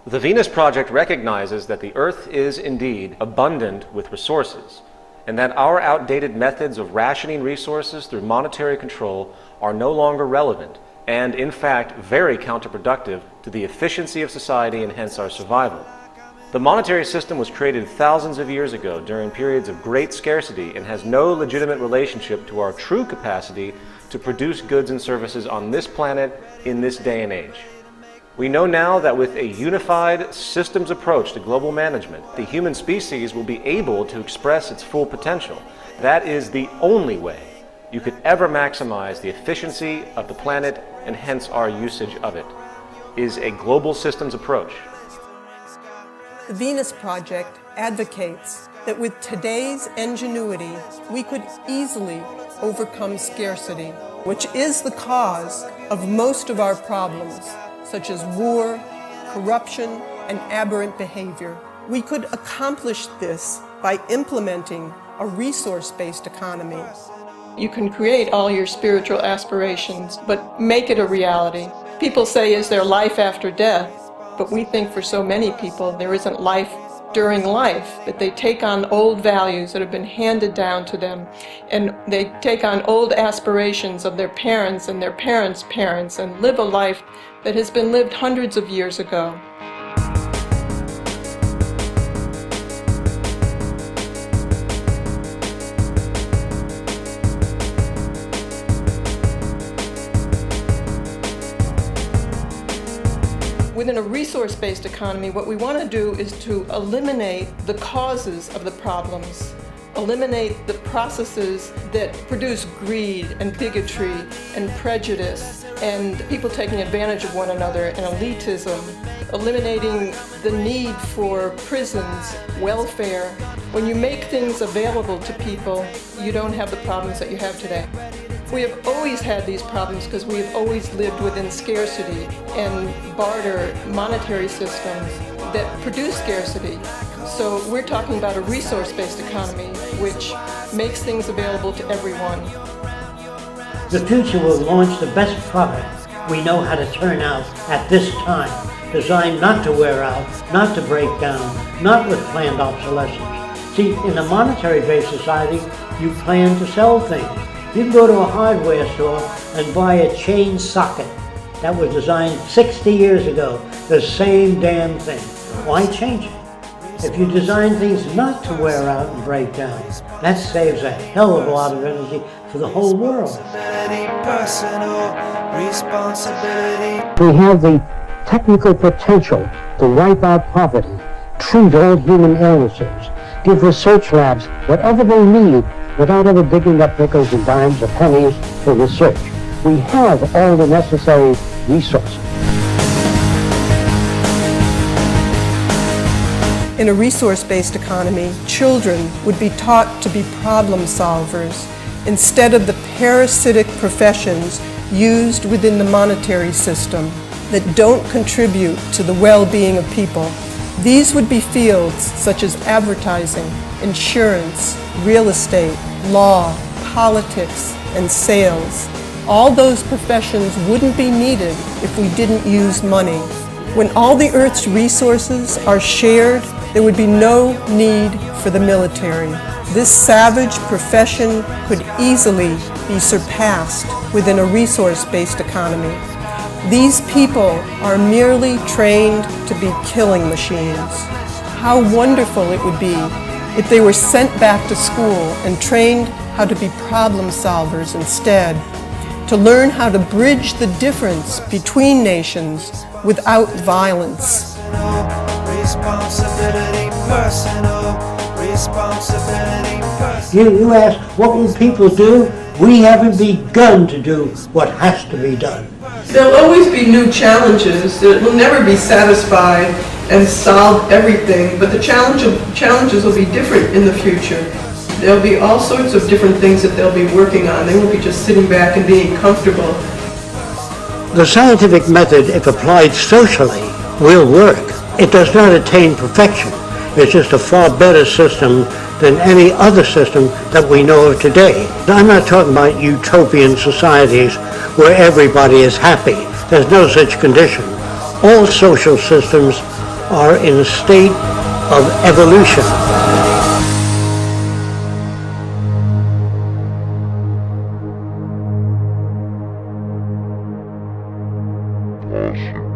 The Venus Project recognizes that the Earth is indeed abundant with resources, and that our outdated methods of rationing resources through monetary control are no longer relevant, and in fact very counterproductive to the efficiency of society and hence our survival. The monetary system was created thousands of years ago during periods of great scarcity and has no legitimate relationship to our true capacity to produce goods and services on this planet in this day and age. We know now that with a unified systems approach to global management, the human species will be able to express its full potential. That is the only way you could ever maximize the efficiency of the planet and hence our usage of it, is a global systems approach. The Venus Project advocates that with today's ingenuity, we could easily overcome scarcity, which is the cause of most of our problems, such as war, corruption, and aberrant behavior. We could accomplish this by implementing a resource-based economy. You can create all your spiritual aspirations, but make it a reality. People say, is there life after death? But we think for so many people there isn't life during life, that they take on old values that have been handed down to them, and they take on old aspirations of their parents and their parents' parents and live a life that has been lived hundreds of years ago. Within a resource-based economy, what we want to do is to eliminate the causes of the problems, eliminate the processes that produce greed and bigotry and prejudice and people taking advantage of one another and elitism, eliminating the need for prisons, welfare. When you make things available to people, you don't have the problems that you have today. We have always had these problems because we have always lived within scarcity and barter monetary systems that produce scarcity. So we're talking about a resource-based economy which makes things available to everyone. The future will launch the best product we know how to turn out at this time, designed not to wear out, not to break down, not with planned obsolescence. See, in a monetary-based society, you plan to sell things. You can go to a hardware store and buy a chain socket that was designed 60 years ago, the same damn thing. Why change it? If you design things not to wear out and break down, that saves a hell of a lot of energy for the whole world. We have the technical potential to wipe out poverty, treat all human illnesses, give research labs whatever they need without ever digging up nickels and dimes or pennies for research. We have all the necessary resources. In a resource-based economy, children would be taught to be problem solvers instead of the parasitic professions used within the monetary system that don't contribute to the well-being of people. These would be fields such as advertising, insurance, real estate, law, politics, and sales. All those professions wouldn't be needed if we didn't use money. When all the Earth's resources are shared, there would be no need for the military. This savage profession could easily be surpassed within a resource-based economy. These people are merely trained to be killing machines. How wonderful it would be if they were sent back to school and trained how to be problem solvers instead, to learn how to bridge the difference between nations without violence. You ask, what will people do? We haven't begun to do what has to be done. There'll always be new challenges. It will never be satisfied and solve everything, but the challenges will be different in the future. There'll be all sorts of different things that they'll be working on. They won't be just sitting back and being comfortable. The scientific method, if applied socially, will work. It does not attain perfection. It's just a far better system than any other system that we know of today. I'm not talking about utopian societies where everybody is happy. There's no such condition. All social systems are in a state of evolution. Awesome.